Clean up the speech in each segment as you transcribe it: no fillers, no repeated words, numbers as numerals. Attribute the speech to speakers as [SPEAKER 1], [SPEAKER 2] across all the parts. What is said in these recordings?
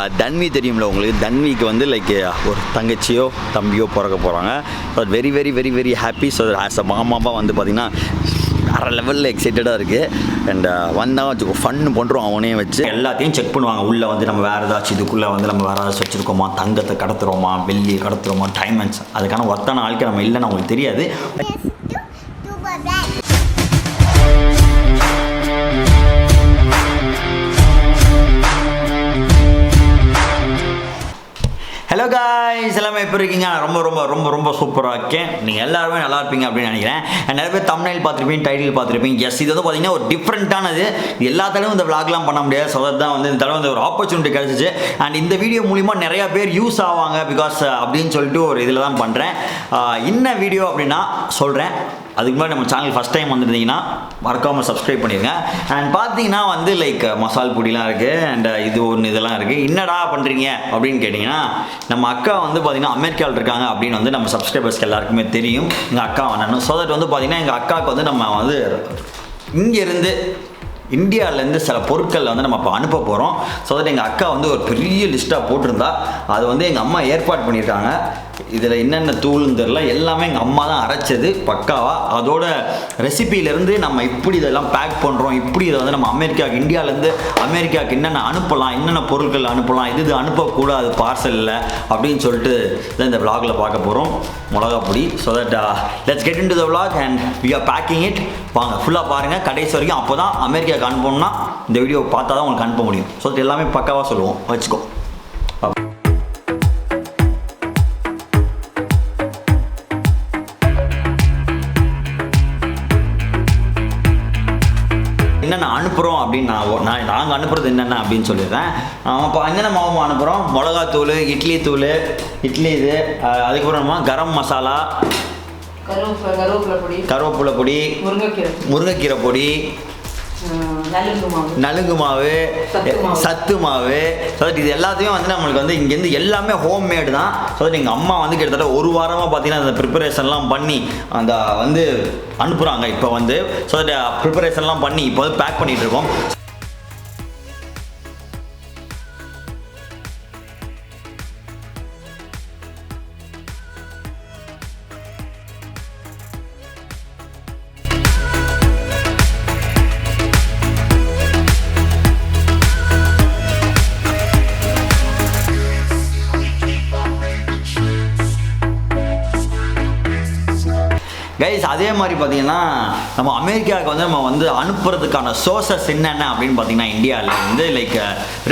[SPEAKER 1] தன்வி தெரியும்ல உங்களுக்கு. தன்விக்கு வந்து லைக் ஒரு தங்கச்சியோ தம்பியோ பிறக்க போகிறாங்க. But very very very very happy. So as அ மாமாவா வந்து பார்த்திங்கன்னா வேறு லெவலில் எக்ஸைட்டடாக இருக்குது. அண்ட் வந்தால் வச்சுக்கோ ஃபன்னு பண்ணுறோம். அவனையும் வச்சு எல்லாத்தையும் செக் பண்ணுவாங்க. உள்ளே வந்து நம்ம வேறு ஏதாச்சும் இதுக்குள்ளே வந்து நம்ம வேறு ஏதாச்சும் வச்சுருக்கோமா, தங்கத்தை கடத்துகிறோமா, வெள்ளியை கடத்துகிறோமா, டைமண்ட்ஸ் அதுக்கான ஒர்த்தான ஆட்கள் நம்ம இல்லைன்னு அவங்களுக்கு தெரியாது. ஹலோ காய்ஸ், எல்லாமே எப்படி இருக்கீங்க? ரொம்ப ரொம்ப ரொம்ப ரொம்ப சூப்பராக இருக்கேன். நீங்கள் எல்லாருமே நல்லா இருப்பீங்க அப்படின்னு நினைக்கிறேன். நிறைய பேர் தம்ப்நெயில் பார்த்துருப்பீங்க, டைட்டில் பார்த்துருப்பீங்க. எஸ், இது வந்து பார்த்தீங்கன்னா ஒரு டிஃப்ரெண்ட்டானது. எல்லா தடவையும் இந்த விளாக்லாம் பண்ண முடியாது. ஸோ தான் வந்து இந்த தடவை வந்து ஒரு ஆப்பர்ச்சுனிட்டி கிடச்சிச்சு. அண்ட் இந்த வீடியோ மூலிமா நிறையா பேர் யூஸ் ஆவாங்க பிகாஸ் அப்படின்னு சொல்லிட்டு ஒரு இதில் தான் பண்ணுறேன். என்ன வீடியோ அப்படின்னா சொல்கிறேன். அதுக்கு முன்னாடி நம்ம சேனல் ஃபஸ்ட் டைம் வந்துருந்தீங்கன்னா மறக்காமல் சப்ஸ்கிரைப் பண்ணிடுங்க. அண்ட் பார்த்தீங்கன்னா வந்து லைக் மசால் பொடிலாம் இருக்குது. அண்ட் இது ஒன்று இதெல்லாம் இருக்குது. என்னடா பண்ணுறீங்க அப்படின்னு கேட்டிங்கன்னா, நம்ம அக்கா வந்து பார்த்திங்கன்னா அமெரிக்காவில் இருக்காங்க அப்படின்னு வந்து நம்ம சப்ஸ்கிரைபர்ஸ்க்கு எல்லாருக்குமே தெரியும். எங்கள் அக்கா வரணும். ஸோ தட் வந்து பார்த்திங்கன்னா எங்கள் அக்காவுக்கு வந்து நம்ம வந்து இங்கேருந்து இந்தியாவிலேருந்து சில பொருட்கள் வந்து நம்ம இப்போ அனுப்ப போகிறோம். ஸோ தட் எங்கள் அக்கா வந்து ஒரு பெரிய லிஸ்ட்டாக போட்டிருந்தா அது வந்து எங்கள் அம்மா ஏற்பாடு பண்ணியிருக்காங்க. இதில் என்னென்ன தூள்னு தெரில, எல்லாமே எங்கள் அம்மா தான் அரைச்சது பக்காவாக. அதோட ரெசிபியிலேருந்து நம்ம இப்படி இதெல்லாம் பேக் பண்ணுறோம், இப்படி இதை வந்து நம்ம அமெரிக்காவுக்கு இந்தியாவிலேருந்து அமெரிக்காவுக்கு என்னென்ன அனுப்பலாம், என்னென்ன பொருட்கள் அனுப்பலாம், இது அனுப்பக்கூடாது பார்சலில் அப்படின்னு சொல்லிட்டு தான் இந்த விளாகில் பார்க்க போகிறோம். மிளகா பொடி. So that let's get into the vlog and we are packing it. வாங்க ஃபுல்லாக பாருங்கள் கடைசி வரைக்கும். அப்போ தான் அமெரிக்காவுக்கு அனுப்பணும்னா இந்த வீடியோ பார்த்தா தான் உங்களுக்கு அனுப்ப முடியும். ஸோ தட் எல்லாமே பக்காவாக சொல்லுவோம். வச்சுக்கோ. என்னென்ன அனுப்புகிறோம் அப்படின்னு நாங்கள் அனுப்புறது என்னென்ன அப்படின்னு சொல்லிடுறேன். இப்போ என்னென்ன மாவு அனுப்புகிறோம்? மிளகாத்தூள், இட்லி தூள், இட்லி இது, அதுக்கப்புறம் நம்ம கரம் மசாலா, கருவேப்பிலை பொடி, முருங்கைக்கீரை பொடி, நலுங்கு மாவு, சத்து மாவு. ஸோ தட் இது எல்லாத்தையும் வந்து நம்மளுக்கு வந்து இங்கேருந்து எல்லாமே ஹோம்மேடு தான். ஸோ தட் எங்கள் அம்மா வந்து கிட்டத்தட்ட ஒரு வாரமாக பார்த்தீங்கன்னா அந்த ப்ரிப்பரேஷன்லாம் பண்ணி அந்த வந்து அனுப்புகிறாங்க. இப்போ வந்து ஸோ தட் ப்ரிப்பரேஷன்லாம் பண்ணி இப்போ வந்து பேக் பண்ணிகிட்டு இருக்கோம். கைஸ், அதே மாதிரி பார்த்தீங்கன்னா நம்ம அமெரிக்காவுக்கு வந்து நம்ம வந்து அனுப்புறதுக்கான சோர்சஸ் என்னென்ன அப்படின்னு பார்த்தீங்கன்னா இந்தியாவில் வந்து லைக்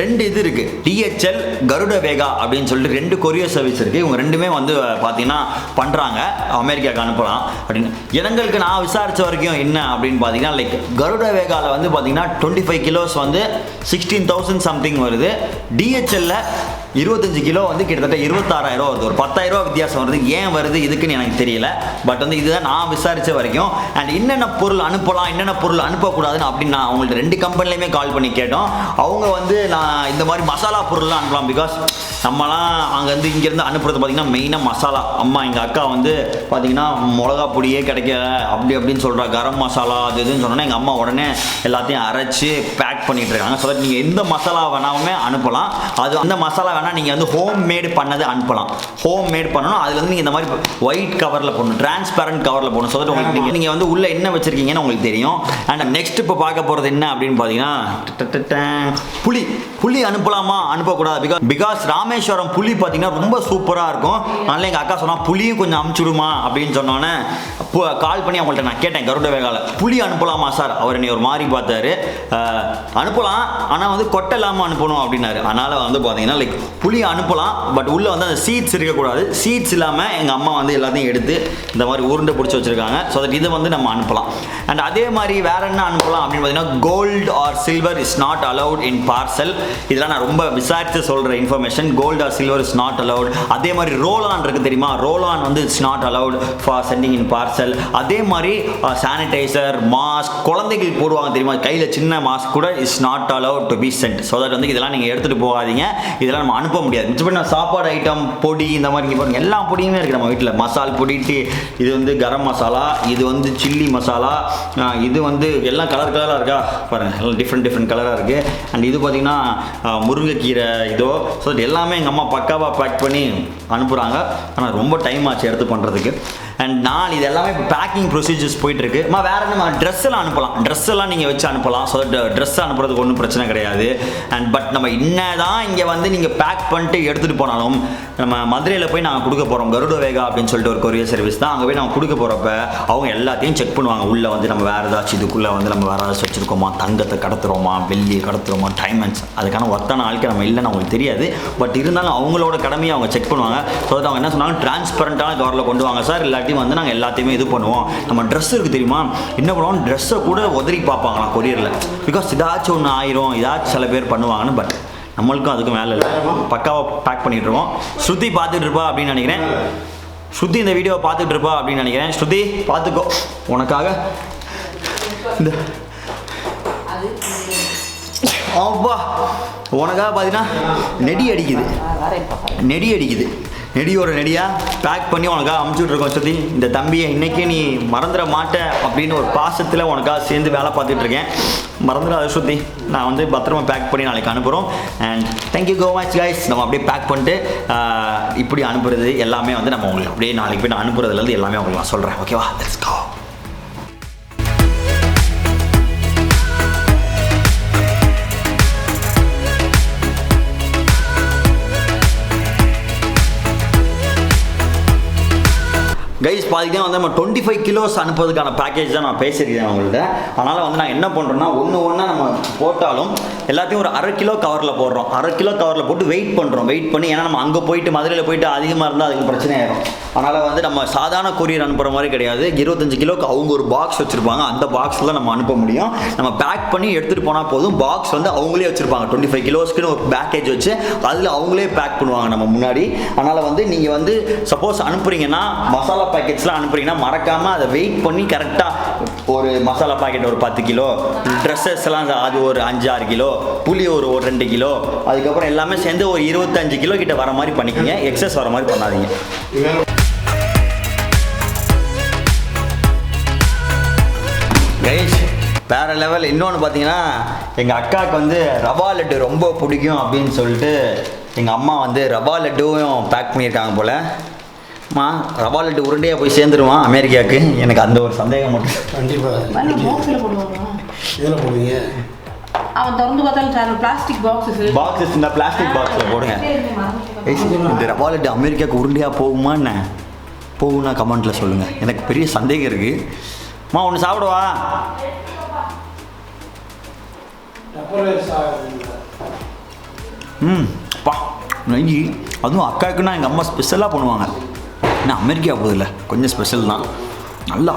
[SPEAKER 1] ரெண்டு இது இருக்குது. டிஹெச்எல், கருட வேகா அப்படின்னு சொல்லிட்டு ரெண்டு கொரியர் சர்வீஸ் இருக்குது. இவங்க ரெண்டுமே வந்து பார்த்தீங்கன்னா பண்ணுறாங்க அமெரிக்காவுக்கு அனுப்பலாம் அப்படின்னு. எங்களுக்கு நான் விசாரித்த வரைக்கும் என்ன அப்படின்னு பார்த்தீங்கன்னா லைக் கருட வேகாவில் வந்து பார்த்தீங்கன்னா 25 கிலோஸ் வந்து 16,000 சம்திங் வருது. டிஹெச்எல்ல 25 கிலோ வந்து கிட்டத்தட்ட 26,000 வருது. ஒரு 10,000 வித்தியாசம் வருது. ஏன் வருது இதுக்குன்னு எனக்கு தெரியல. பட் வந்து இதுதான் நான் விசாரித்த வரைக்கும். அண்ட் என்னென்ன பொருள் அனுப்பலாம், என்னென்ன பொருள் அனுப்பக்கூடாதுன்னு அப்படின்னு நான் அவங்கள்ட்ட ரெண்டு கம்பெனிலையுமே கால் பண்ணி கேட்டோம். அவங்க வந்து நான் இந்த மாதிரி மசாலா பொருள்லாம் அனுப்பலாம். பிகாஸ் நம்மலாம் அங்கேருந்து இங்கேருந்து அனுப்புறது பார்த்திங்கன்னா மெயினாக மசாலா. அம்மா எங்கள் அக்கா வந்து பார்த்திங்கன்னா மிளகா பொடியே கிடைக்கல அப்படின்னு சொல்கிறா. கரம் மசாலா அது இதுன்னு சொன்னோன்னா எங்கள் அம்மா உடனே எல்லாத்தையும் அரைச்சி பேக் பண்ணிகிட்டு இருக்காங்க. ஸோ தட் நீங்கள் எந்த மசாலா வேணாலுமே அனுப்பலாம். அது அந்த மசாலா வேணால் நீங்கள் வந்து ஹோம் மேடு பண்ணது அனுப்பலாம். ஹோம் மேட் பண்ணணும். அதில் வந்து நீங்கள் இந்த மாதிரி ஒயிட் கவரில் போடணும், டிரான்ஸ்பரண்ட் கவரில் போடணும். ஸோ தட் உங்களுக்கு நீங்கள் வந்து உள்ளே என்ன வச்சுருக்கீங்கன்னு உங்களுக்கு தெரியும். அண்ட் நெக்ஸ்ட் இப்போ பார்க்க போகிறது என்ன அப்படின்னு பார்த்தீங்கன்னா புளி அனுப்பலாமா அனுப்பக்கூடாது? பிகாஸ் ராமேஸ்வரம் புளி பார்த்தீங்கன்னா ரொம்ப சூப்பராக இருக்கும். அதனால் எங்கள் அக்கா சொன்னால் புளியும் கொஞ்சம் அனுப்பிச்சுடுமா அப்படின்னு சொன்னோன்னே கால் பண்ணி அவங்கள்ட்ட நான் கேட்டேன், கருட வேகால புளி அனுப்பலாமா சார்? அவர் என்னை ஒரு மாதிரி பார்த்தாரு. அனுப்பலாம், ஆனால் வந்து கொட்டை இல்லாமல் அனுப்பணும் அப்படின்னாரு. அதனால் வந்து பார்த்தீங்கன்னா லைக் புளி அனுப்பலாம், பட் உள்ளே வந்து அந்த சீட்ஸ் இருக்கக்கூடாது. சீட்ஸ் இல்லாமல் எங்கள் அம்மா வந்து எல்லாத்தையும் எடுத்து இந்த மாதிரி உருண்டை பிடிச்சி வச்சுருக்காங்க. ஸோ தட் இதை வந்து நம்ம அனுப்பலாம். அண்ட் அதே மாதிரி வேறு என்ன அனுப்பலாம் அப்படின்னு பார்த்தீங்கன்னா gold or silver is not allowed in parcel. இதெல்லாம் நான் ரொம்ப விசாரித்து சொல்கிற information. Gold or silver is not allowed. அதே மாதிரி ரோலான் இருக்குது தெரியுமா? ரோலான் வந்து it's not allowed for sending in parcel. அதே மாதிரி சானிடைசர், மாஸ்க், குழந்தைகள் போடுவாங்க தெரியுமா கையில் சின்ன மாஸ்க் கூட is not allowed to be sent. So that வந்து இதெல்லாம் நீங்கள் எடுத்துகிட்டு போகாதீங்க. இதெல்லாம் நம்ம நம்ம அனுப்ப முடியாது. மிச்சப்படி நான் சாப்பாடு ஐட்டம் பொடி இந்த மாதிரி இங்கே பாருங்கள் எல்லா பொடியுமே இருக்குது நம்ம வீட்டில். மசால் பொடி, இது வந்து கரம் மசாலா, இது வந்து சில்லி மசாலா, இது வந்து எல்லாம் கலர் கலராக இருக்கா பாருங்கள், எல்லாம் டிஃப்ரெண்ட் கலராக இருக்குது. அண்ட் இது பார்த்திங்கன்னா முருங்கைக்கீரை இதோ. ஸோ எல்லாமே எங்கள் அம்மா பக்காவாக பேக் பண்ணி அனுப்புகிறாங்க. ஆனால் ரொம்ப டைம் ஆச்சு எடுத்து பண்ணுறதுக்கு. அண்ட் நான் இது எல்லாமே இப்போ பேக்கிங் ப்ரொசீஜர்ஸ் போயிட்டுருக்கு. வேறு என்ன ட்ரெஸ் எல்லாம் அனுப்பலாம், ட்ரெஸ் எல்லாம் நீங்கள் வச்சு அனுப்பலாம். ஸோ ட்ரெஸ் அனுப்புறதுக்கு ஒன்றும் பிரச்சனை கிடையாது. அண்ட் பட் நம்ம என்னதான் இங்கே வந்து நீங்கள் பேக் பண்ணிட்டு எடுத்துகிட்டு போனாலும் நம்ம மதுரையில் போய் நாங்கள் கொடுக்க போகிறோம். கருட வேகா அப்படின்னு சொல்லிட்டு ஒரு கொரியர் சர்வீஸ் தான். அங்கே போய் நம்ம கொடுக்க போகிறப்ப அவங்க எல்லாத்தையும் செக் பண்ணுவாங்க. உள்ளே வந்து நம்ம வேறு ஏதாச்சும் இதுக்குள்ளே வந்து நம்ம வேறு ஏதாச்சும் வச்சுருக்கோமா, தங்கத்தை கடத்துகிறோமா, வெள்ளியை கடத்துகிறோமா, டைமண்ட்ஸ், அதுக்கான ஒர்த்தான ஆட்கள் நம்ம இல்லைன்னு அவங்களுக்கு தெரியாது. பட் இருந்தாலும் அவங்களோட கடமையை அவங்க செக் பண்ணுவாங்க. ஸோ அவங்க என்ன சொன்னாங்க, டிரான்ஸ்பரண்ட்டான கவரில் கொண்டு வாங்க சார், இல்லாட்டி வந்து நாங்கள் எல்லாத்தையுமே இது பண்ணுவோம். நம்ம ட்ரெஸ் இருக்குது தெரியுமா, என்ன பண்ணுவோம், ட்ரெஸ்ஸை கூட உதறி பார்ப்பாங்களாம் கொரியரில். பிகாஸ் ஏதாச்சும் ஒன்று ஆயிரும், ஏதாச்சும் சில பேர் பண்ணுவாங்கன்னு. பட் நம்மளுக்கும் அதுக்கும் வேலை இல்லை, பக்காவாக பேக் பண்ணிட்டுருவோம். ஸ்ருதி பார்த்துட்டு இருப்பா அப்படின்னு நினைக்கிறேன். ஸ்ருதி இந்த வீடியோவை பார்த்துட்டு இருப்பா அப்படின்னு நினைக்கிறேன். ஸ்ருதி பார்த்துக்கோ, உனக்காக இந்த அப்பா உனக்காக பார்த்தீங்கன்னா நெடி அடிக்குது. நெடியோட நெடியாக பேக் பண்ணி உனக்காக அமுச்சுட்ருக்கோம். ஸ்ருதி, இந்த தம்பியை இன்றைக்கே நீ மறந்துட மாட்டேன் அப்படின்னு ஒரு பாசத்தில் உனக்காக சேர்ந்து வேலை பார்த்துட்ருக்கேன். மறந்துடாத ஸ்ருதி, நான் வந்து பத்திரமா பேக் பண்ணி நாளைக்கு அனுப்புகிறோம். And thank you so much guys. நம்ம அப்படியே பேக் பண்ணிட்டு இப்படி அனுப்புறது எல்லாமே வந்து நம்ம உங்களுக்கு அப்படியே நாளைக்கு போய் நான் அனுப்புறதுலேருந்து எல்லாமே உங்களுக்கு நான் சொல்கிறேன். ஓகேவா, லெட்ஸ் கோ. கைஸ் பார்த்தீங்கன்னா வந்து நம்ம 25 கிலோஸ் அனுப்புறதுக்கான பேக்கேஜ் தான் நான் பேசியிருக்கேன் அவங்கள்ட்ட. அதனால் வந்து நான் என்ன பண்ணுறேன்னா, ஒன்று நம்ம போட்டாலும் எல்லாத்தையும் ஒரு 1/2 கிலோ கவரில் போடுறோம். 1/2 கிலோ கவரில் போட்டு வெயிட் பண்ணி, ஏன்னா நம்ம அங்கே போயிட்டு மதுரையில் போயிட்டு அதிகமாக இருந்தால் அதுக்கு பிரச்சனை ஆயிடும். அதனால் வந்து நம்ம சாதாரண கொரியர் அனுப்புகிற மாதிரி கிடையாது. 25 கிலோக்கு அவங்க ஒரு பாக்ஸ் வச்சுருப்பாங்க. அந்த பாக்ஸில் நம்ம அனுப்ப முடியும். நம்ம பேக் பண்ணி எடுத்துகிட்டு போனால் போதும். பாக்ஸ் வந்து அவங்களே வச்சுருப்பாங்க. 25 கிலோஸ்க்குன்னு ஒரு பேக்கேஜ் வச்சு அதில் அவங்களே பேக் பண்ணுவாங்க நம்ம முன்னாடி. அதனால் வந்து நீங்கள் வந்து சப்போஸ் அனுப்புகிறீங்கன்னா, மசாலா பேக்கெட்ஸ்லாம் அனுப்புறீங்கன்னா மறக்காமல் அதை வெயிட் பண்ணி கரெக்டாக ஒரு மசாலா பாக்கெட் ஒரு 10 கிலோ, ட்ரெஸ்ஸஸ் எல்லாம் அது ஒரு 5-6 கிலோ, புளி ஒரு 2 கிலோ, அதுக்கப்புறம் எல்லாமே சேர்ந்து ஒரு 25 கிலோ கிட்ட வர மாதிரி பண்ணிக்கோங்க. எக்ஸஸ் வர மாதிரி பண்ணாதீங்க. கைஸ் வேறு லெவல். இன்னொன்று பார்த்தீங்கன்னா, எங்கள் அக்காவுக்கு வந்து ரவா லட்டு ரொம்ப பிடிக்கும் அப்படின்னு சொல்லிட்டு எங்கள் அம்மா வந்து ரவா லட்டுவும் பேக் பண்ணியிருக்காங்க போல். அம்மா, ரவா லட்டு உருண்டையாக போய் சேர்ந்துருவான் அமெரிக்காவுக்கு. எனக்கு அந்த ஒரு சந்தேகம் மட்டும்.
[SPEAKER 2] கண்டிப்பாக இதில் போடுவீங்க.
[SPEAKER 3] அவன் திறந்து பார்த்தாலும் பிளாஸ்டிக் பாக்ஸஸ்,
[SPEAKER 1] இந்த பிளாஸ்டிக் பாக்ஸில் போடுங்க. இந்த ரவா லட்டு அமெரிக்காவுக்கு உருண்டையாக போகுமா என்ன? போகும்னா கமெண்ட்டில் சொல்லுங்கள். எனக்கு பெரிய சந்தேகம் இருக்குது. அம்மா ஒன்று சாப்பிடுவா. பா நெய், அதுவும் அக்காவுக்குன்னா எங்கள் அம்மா ஸ்பெஷலாக பண்ணுவாங்க. ஏன்னா அமெரிக்கா போகுதில்ல, கொஞ்சம் ஸ்பெஷல் தான். நல்லா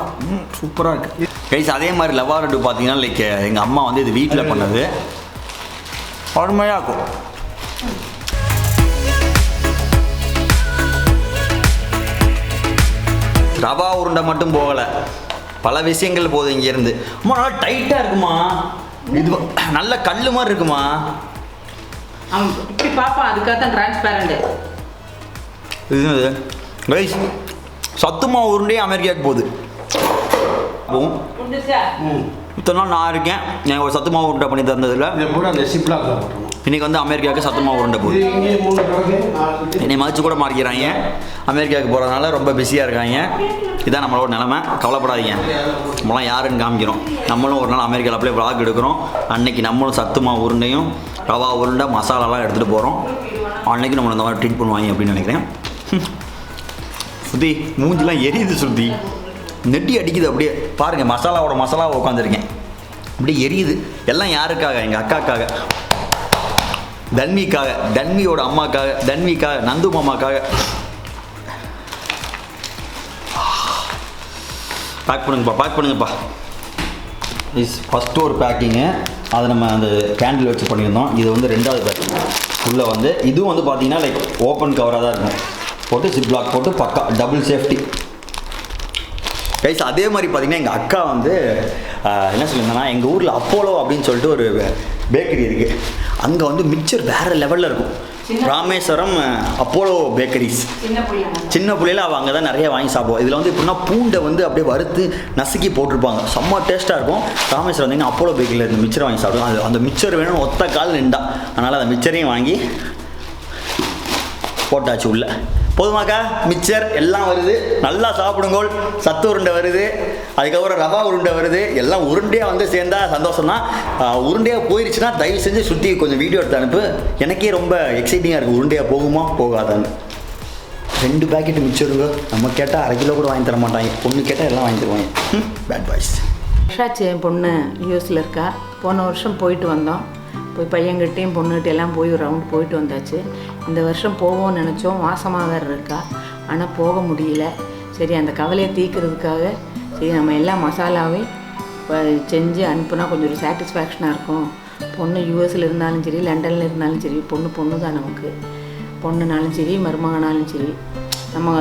[SPEAKER 1] சூப்பராக இருக்குது கைஸ். அதே மாதிரி லவா லட்டு பார்த்தீங்கன்னா லைக் எங்கள் அம்மா வந்து இது வீட்டில் பண்ணது அருமையாக இருக்கும். ரவா உருண்டை மட்டும் போகலை, பல விஷயங்கள் போகுது இங்கேருந்து. அம்மா நல்லா டைட்டாக இருக்குமா, இது நல்ல கல் மாதிரி இருக்குமா.
[SPEAKER 3] அவன் இப்படி பார்ப்பான், அதுக்காக தான் டிரான்ஸ்பேரண்ட்.
[SPEAKER 1] இது கைஸ் சத்துமா உருண்டையே அமெரிக்காவுக்கு போகுது. இத்தனை நாள் நான் இருக்கேன், எனக்கு ஒரு சத்து மாவு உருண்டை பண்ணி தந்ததில்ல. இன்னைக்கு வந்து அமெரிக்காவுக்கு சத்து மாவு உருண்டை போகுது. என்னை மதிச்சு கூட மாறிக்கிறாங்க. அமெரிக்காவுக்கு போகிறதுனால ரொம்ப பிஸியாக இருக்காங்க. இதான் நம்மளோட நிலைமை. கவலைப்படாதீங்க, நம்மளாம் யாருன்னு காமிக்கிறோம். நம்மளும் ஒரு நாள் அமெரிக்காவில் அப்படியே vlog எடுக்கிறோம். அன்னைக்கு நம்மளும் சத்து மாவு உருண்டையும் ரவா உருண்டை மசாலாலாம் எடுத்துகிட்டு போகிறோம். அன்னைக்கு நம்மளை இந்த மாதிரி ட்ரீட் பண்ணுவாங்க அப்படின்னு நினைக்கிறேன். ஸ்ருதி மூஞ்சிலாம் எரியுது. ஸ்ருதி நெட்டி அடிக்குது அப்படியே பாருங்கள். மசாலாவை உட்காந்துருக்கேன், அப்படியே எரியுது. எல்லாம் யாருக்காக? எங்கள் அக்காக்காக, தன்விக்காக, தன்வியோட அம்மாக்காக, தன்விக்காக, நந்து மாமாக்காக. பேக் பண்ணுங்கப்பா. ஃபஸ்ட்டு ஒரு பேக்கிங்கு, அதை நம்ம அந்த கேண்டில் வச்சு பண்ணியிருந்தோம். இது வந்து 2வது பேக்கிங். உள்ளே வந்து இதுவும் வந்து பார்த்தீங்கன்னா லைக் ஓப்பன் கவராக தான் இருக்கும். போட்டு ஜிப் லாக் போட்டு பக்கா டபுள் சேஃப்டி கைஸ். அதே மாதிரி பார்த்தீங்கன்னா எங்கள் அக்கா வந்து என்ன சொல்லியிருந்தேன்னா, எங்கள் ஊரில் அப்போலோ அப்படின்னு சொல்லிட்டு ஒரு பேக்கரி இருக்குது. அங்கே வந்து மிக்சர் வேறு லெவலில் இருக்கும். Rameswaram Apollo bakeries.
[SPEAKER 3] சின்ன
[SPEAKER 1] பிள்ளைல அவள் அங்கே தான் நிறைய வாங்கி சாப்பிடுவோம். இதில் வந்து எப்படின்னா பூண்டை வந்து அப்படியே வறுத்து நசுக்கி போட்டிருப்பாங்க, செம்ம டேஸ்ட்டாக இருக்கும். ராமேஸ்வரம் வந்தீங்கன்னா அப்போலோ பேக்கரியில் இந்த மிச்சர் வாங்கி சாப்பிடுவோம். அது அந்த மிச்சர் வேணும்னு ஒத்த கால் நின்றா, அதனால் அந்த மிச்சரையும் வாங்கி போட்டாச்சு உள்ள. போதுமாக்கா? மிக்சர் எல்லாம் வருது, நல்லா சாப்பிடுங்கோள். சத்து உருண்டை வருது, அதுக்கப்புறம் ரவா உருண்டை வருது, எல்லாம் உருண்டையாக வந்து சேர்ந்தா சந்தோஷம் தான். உருண்டையாக போயிடுச்சுன்னா தயவு செஞ்சு சுற்றி கொஞ்சம் வீடியோ எடுத்து அனுப்பு. எனக்கே ரொம்ப எக்ஸைட்டிங்காக இருக்குது, உருண்டையாக போகுமா போகாதான்னு. 2 பேக்கெட் மிச்சருங்க, நம்ம கேட்டால் அரை கிலோ கூட வாங்கி தர மாட்டாங்க, பொண்ணு கேட்டால் எல்லாம் வாங்கி தருவாங்க. Bad boys.
[SPEAKER 3] வருஷாச்சு என் பொண்ணு யூஎஸில் இருக்கா. போன வருஷம் போயிட்டு வந்தோம், போய் பையன்கிட்டையும் பொண்ணுகிட்ட எல்லாம் போய் ஒரு ரவுண்ட் போயிட்டு வந்தாச்சு. இந்த வருஷம் போவோம்னு நினச்சோம், மாசமாக வேறு இருக்கா, ஆனால் போக முடியல. சரி அந்த கவலையை தீர்க்கறதுக்காக சரி நம்ம எல்லா மசாலாவையும் செஞ்சு அனுப்புனா கொஞ்சம் ஒரு சாட்டிஸ்ஃபேக்ஷனாக இருக்கும். பொண்ணு யூஎஸில் இருந்தாலும் சரி, லண்டனில் இருந்தாலும் சரி, பொண்ணு தான் நமக்கு. பொண்ணுனாலும் சரி, மருமகனாலும் சரி, நம்ம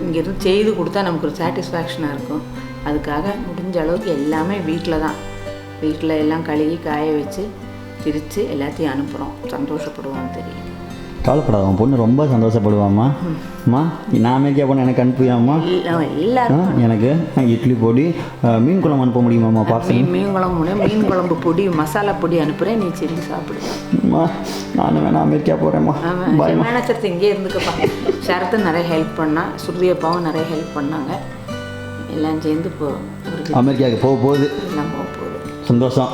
[SPEAKER 3] இங்கேருந்து செய்து கொடுத்தா நமக்கு ஒரு சாட்டிஸ்ஃபேக்ஷனாக இருக்கும். அதுக்காக முடிஞ்ச அளவுக்கு எல்லாமே வீட்டில் எல்லாம் கழுவி காய வச்சு பிரித்து எல்லாத்தையும் அனுப்புகிறோம். சந்தோஷப்படுவான்னு தெரியும்.
[SPEAKER 1] கவலைப்படாத, பொண்ணு ரொம்ப சந்தோஷப்படுவாம்மா. அம்மா நான் அமெரிக்கா போன எனக்கு அனுப்புவியாம்மா?
[SPEAKER 3] எல்லாரும்
[SPEAKER 1] எனக்கு இட்லி பொடி, மீன் குழம்பு அனுப்ப முடியுமாம்மா? பார்த்து
[SPEAKER 3] மீன் குழம்பு பொடி, மசாலா பொடி அனுப்புகிறேன், நீ சரி சாப்பிடுமா.
[SPEAKER 1] நானும் வேணா அமெரிக்கா போகிறேம்மா.
[SPEAKER 3] மேனேஜர் இங்கே இருந்துக்கப்பா. ஷரத்து நிறைய ஹெல்ப் பண்ணா, சுருதி அப்பாவும் நிறைய ஹெல்ப் பண்ணாங்க. எல்லாம் சேர்ந்து இப்போ
[SPEAKER 1] அமெரிக்காவுக்கு போகுது.
[SPEAKER 3] எல்லாம் போக போகுது.
[SPEAKER 1] சந்தோஷம்.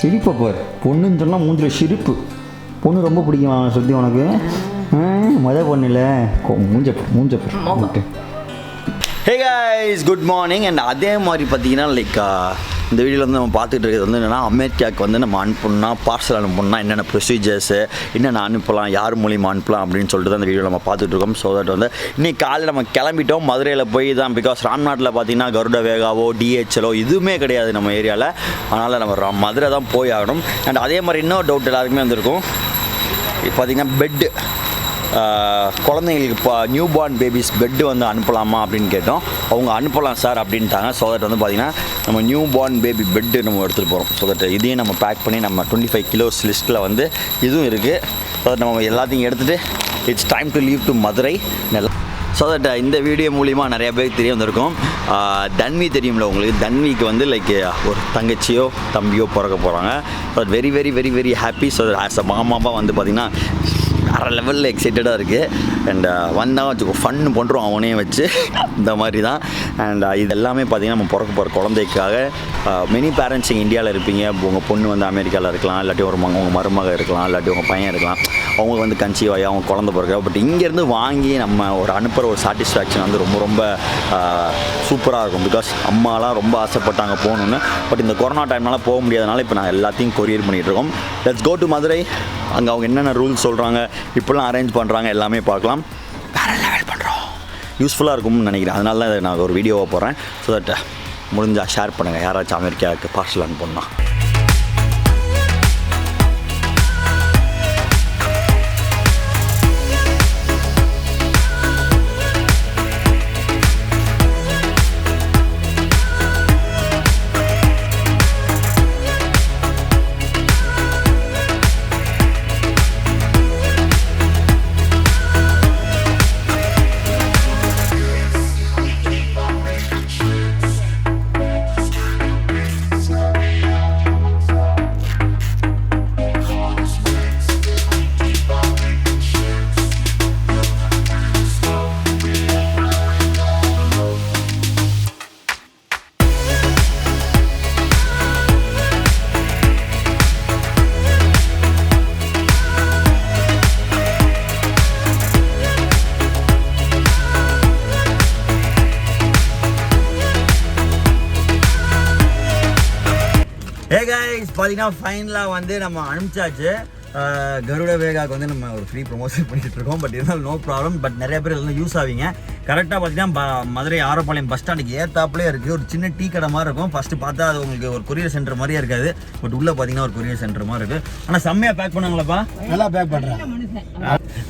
[SPEAKER 1] சிரிப்பை போர் பொண்ணுன்னு சொன்னால் மூஞ்சில் சிரிப்பு. பொண்ணு ரொம்ப பிடிக்குமா சுத்தி உனக்கு? பொண்ணு இல்லை, மூஞ்ச. Hey guys, good morning. And அதே மாதிரி பார்த்தீங்கன்னா லைக் இந்த வீடியோவில் வந்து நம்ம பார்த்துட்டு இருக்கிறது வந்து என்னென்னா, அமெரிக்காவுக்கு வந்து நம்ம அனுப்பணும்னா, பார்சல் அனுப்பணும்னா என்னென்ன ப்ரொசீஜர்ஸு, என்னென்ன அனுப்பலாம், யார் மூலியமாக அனுப்பலாம் அப்படின்னு சொல்லிட்டு தான் இந்த வீடியோவில் நம்ம பார்த்துட்டு இருக்கோம். ஸோ தட் வந்து இன்றைக்கி காலையில் நம்ம கிளம்பிட்டோம். மதுரையில் போய் தான், பிகாஸ் ராம்நாட்டில் பார்த்தீங்கன்னா கருட வேகாவோ டிஹெச்எலோ எதுவுமே கிடையாது நம்ம ஏரியாவில். அதனால் நம்ம மதுரை தான் போய் ஆகணும். அண்ட் அதே மாதிரி இன்னொரு டவுட் எல்லாருக்குமே வந்திருக்கும், இப்போ பார்த்தீங்கன்னா பெட்டு, குழந்தைங்களுக்கு இப்போ நியூ பார்ன் பேபிஸ் பெட்டு வந்து அனுப்பலாமா அப்படின்னு கேட்டோம். அவங்க அனுப்பலாம் சார் அப்படின்ட்டாங்க. ஸோ தட் வந்து பார்த்திங்கன்னா நம்ம நியூ பார்ன் பேபி பெட்டு நம்ம எடுத்துகிட்டு போகிறோம். ஸோ தட் இதையும் நம்ம பேக் பண்ணி நம்ம 25 கிலோஸ் லிஸ்ட்டில் வந்து இதுவும் இருக்குது. ஸோ தட் நம்ம எல்லாத்தையும் எடுத்துகிட்டு it's time to leave to Madurai. So that இந்த வீடியோ மூலிமா நிறைய பேருக்கு தெரிய வந்திருக்கும். தன்வி தெரியும்ல உங்களுக்கு, தன்விக்கு வந்து லைக் ஒரு தங்கச்சியோ தம்பியோ பிறக்க போகிறாங்க. But very very very very happy. So as a மாமாப்பா வந்து பார்த்திங்கன்னா வேறு லெவலில் எக்ஸைட்டடாக இருக்குது. அண்ட் வந்தால் வச்சுக்கோ ஃபன்னு பண்ணுறோம் அவனையும் வச்சு, இந்த மாதிரி தான். அண்ட் இது எல்லாமே பார்த்திங்கன்னா நம்ம பிறக்க போகிற குழந்தைக்காக. மெனி பேரண்ட்ஸ் இங்கே இந்தியாவில் இருப்பீங்க, உங்கள் பொண்ணு வந்து அமெரிக்காவில் இருக்கலாம், இல்லாட்டி உங்கள் மருமக இருக்கலாம், இல்லாட்டி உங்கள் பையன் இருக்கலாம், அவங்களுக்கு வந்து கன்சீவ் ஆகி அவங்க குழந்தை பிறக்க. பட் இங்கேருந்து வாங்கி நம்ம ஒரு அனுப்புகிற ஒரு சாட்டிஸ்ஃபேக்ஷன் வந்து ரொம்ப ரொம்ப சூப்பராக இருக்கும். பிகாஸ் அம்மாலாம் ரொம்ப ஆசைப்பட்டாங்க போகணுன்னு. பட் இந்த கொரோனா டைம்னால போக முடியாதனால இப்போ நான் எல்லாத்தையும் கொரியர் பண்ணிகிட்ருக்கோம். Let's go to Madurai. அங்கே அவங்க என்னென்ன ரூல்ஸ் சொல்கிறாங்க, இப்போலாம் அரேஞ்ச் பண்ணுறாங்க, எல்லாமே பார்க்கலாம். வேறு லெவல் பண்ணுறோம், யூஸ்ஃபுல்லாக இருக்கும்னு நினைக்கிறேன். அதனால தான் நான் ஒரு வீடியோவாக போடுறேன். ஸோ தட் முடிஞ்சால் ஷேர் பண்ணுங்கள், யாராச்சும் அமெரிக்காவுக்கு பார்சல் அனுப்பணும்னா. ஹே கைஸ், பார்த்தீங்கன்னா ஃபைனலாக வந்து நம்ம அனுப்பிச்சாச்சு. கருட வேகாவுக்கு வந்து நம்ம ஒரு ஃப்ரீ ப்ரொமோஷன் பண்ணிகிட்டு இருக்கோம். பட் இருந்தாலும் நோ ப்ராப்ளம். பட் நிறைய பேர் இதெல்லாம் யூஸ் ஆவீங்க. கரெக்டாக பார்த்தீங்கன்னா மதுரை ஆரோப்பாளையம் பஸ் ஸ்டாண்டுக்கு ஏத்தாப்புலேயே இருக்குது. ஒரு சின்ன டீ கடை மாதிரி இருக்கும். ஃபஸ்ட்டு பார்த்தா அது உங்களுக்கு ஒரு கொரியர் சென்டர் மாதிரியே இருக்காது. பட் உள்ளே பார்த்தீங்கன்னா ஒரு கொரியர் சென்டர் மாதிரி இருக்குது. ஆனால் செம்மையாக பேக் பண்ணாங்களப்பா,
[SPEAKER 2] நல்லா பேக் பண்ணுறேன்.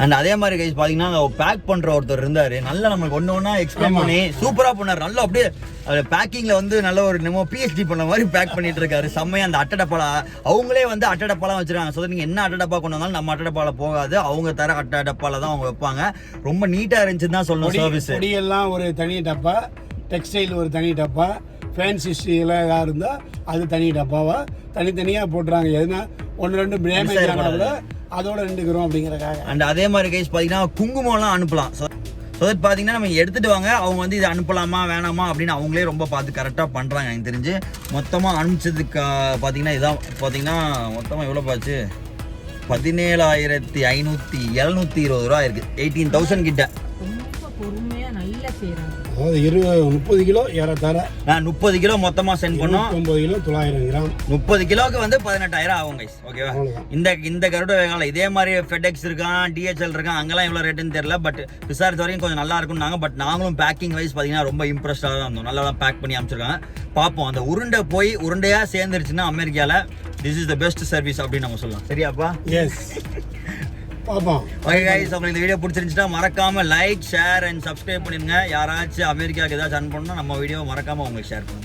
[SPEAKER 1] அண்ட் அதே மாதிரி கைஸ் பார்த்தீங்கன்னா பேக் பண்ணுற ஒருத்தர் இருந்தார். நல்லா நம்மளுக்கு ஒன்று ஒன்றா எக்ஸ்பிளைன் பண்ணி சூப்பராக பண்ணார். நல்லா அப்படியே அது பேக்கிங்கில் வந்து நல்ல ஒரு நம்ம பிஹெச்டி பண்ண மாதிரி பேக் பண்ணிட்டு இருக்காரு செம்மையாக. அந்த அட்டடப்பாலா அவங்களே வந்து அட்டடப்பாலாம் வச்சுருக்காங்க. ஸோ நீங்கள் என்ன அட்டடப்பா கொண்டு வந்தாலும் நம்ம அட்டடப்பாவில் போகாது, அவங்க தர அட்டடப்பாவில் தான் அவங்க வைப்பாங்க. ரொம்ப நீட்டாக இருந்துச்சுன்னு தான் சொல்லணும் சர்வீஸ்.
[SPEAKER 2] பொடியெல்லாம் ஒரு தனி டப்பா, டெக்ஸ்டைல் ஒரு தனி டப்பா, ஃபேன்சி எல்லாம் ஏதாவது இருந்தால் அது தனி டப்பாவா தனித்தனியாக போட்டுறாங்க. எதுனா ஒன்று ரெண்டு டேமேஜ் ஆனால அதோட நின்றுக்கிறோம் அப்படிங்கிறக்காக.
[SPEAKER 1] அண்ட் அதே மாதிரி கைஸ் பார்த்தீங்கன்னா குங்குமம்லாம் அனுப்பலாம். ஸோ அது பார்த்தீங்கன்னா நம்ம எடுத்துகிட்டு வாங்க, அவங்க வந்து இதை அனுப்பலாமா வேணாமா அப்படின்னு அவங்களே ரொம்ப பார்த்து கரெக்டாக பண்ணுறாங்க. எனக்கு தெரிஞ்சு மொத்தமாக அனுப்பிச்சதுக்கு பார்த்தீங்கன்னா இதான் பார்த்தீங்கன்னா மொத்தமாக எவ்வளோ பாச்சு 17,520 ரூபா இருக்குது. 18,000 கிட்ட.
[SPEAKER 3] ரொம்ப பொறுமையாக நல்லா செய்கிறாங்க.
[SPEAKER 2] அதாவது 30 கிலோ ஏறத்தாழ
[SPEAKER 1] நான் 30 கிலோ மொத்தமாக சென்ட் பண்ணோம்.
[SPEAKER 2] 9 கிலோ 900 கிராம்.
[SPEAKER 1] 30 கிலோக்கு வந்து 18,000 ஆகும் கைஸ். ஓகேவா? இந்த கருட வேகால இதே மாதிரி ஃபெடெக்ஸ் இருக்கான், டிஹெச்எல் இருக்கான், அங்கெல்லாம் எவ்வளோ ரேட்டுன்னு தெரியல. பட் விசாரித்த வரைக்கும் கொஞ்சம் நல்லா இருக்கும்னாங்க. பட் நாங்களும் பேக்கிங் வைஸ் பார்த்தீங்கன்னா ரொம்ப இம்ப்ரெஸ்டாக தான் இருந்தோம். நல்லா தான் பேக் பண்ணி அமைச்சிருக்காங்க. பார்ப்போம் அந்த உருண்டை போய் உருண்டையாக சேர்ந்துருச்சுன்னா அமெரிக்காவில் this is the best service அப்படின்னு நம்ம சொல்லலாம். சரியாப்பா?
[SPEAKER 2] எஸ் பார்ப்போம்.
[SPEAKER 1] ஓகே கைஸ், உங்களுக்கு இந்த வீடியோ பிடிச்சிருந்துச்சுன்னா மறக்காம லைக், ஷேர் அண்ட் சப்ஸ்கிரைப் பண்ணிடுங்க. யாராச்சும் அமெரிக்காவுக்கு ஏதாச்சும் அனுப்பணும்னா நம்ம வீடியோ மறக்காம உங்களுக்கு ஷேர் பண்ணுங்க.